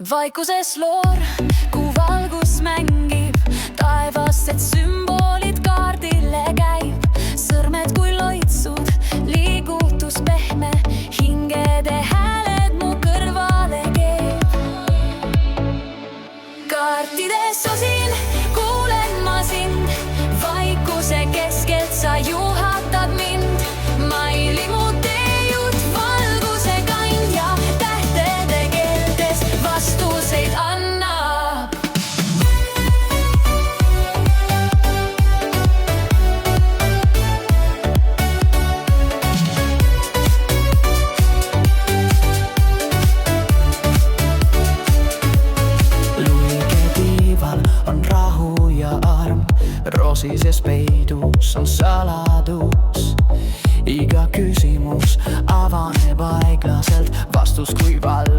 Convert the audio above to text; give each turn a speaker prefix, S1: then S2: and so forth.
S1: Vaikuses loor, kuu valgus mängib taevas, et sümbolid kaardile käib. Sõrmed kui loitsud, liigutus pehme, hingede hääled mu kõrvale keeb. Kaartides osin, kuulen ma sind, vaikuse keskelt sa juhatad mind. Maili mu teejuht, valguse kandja, tähtede keeltes vastuseid annab.
S2: Luige tiival on rahu ja arm, roosises peidus on saladus. Iga küsimus avaneb aeglaselt, vastus kui valge.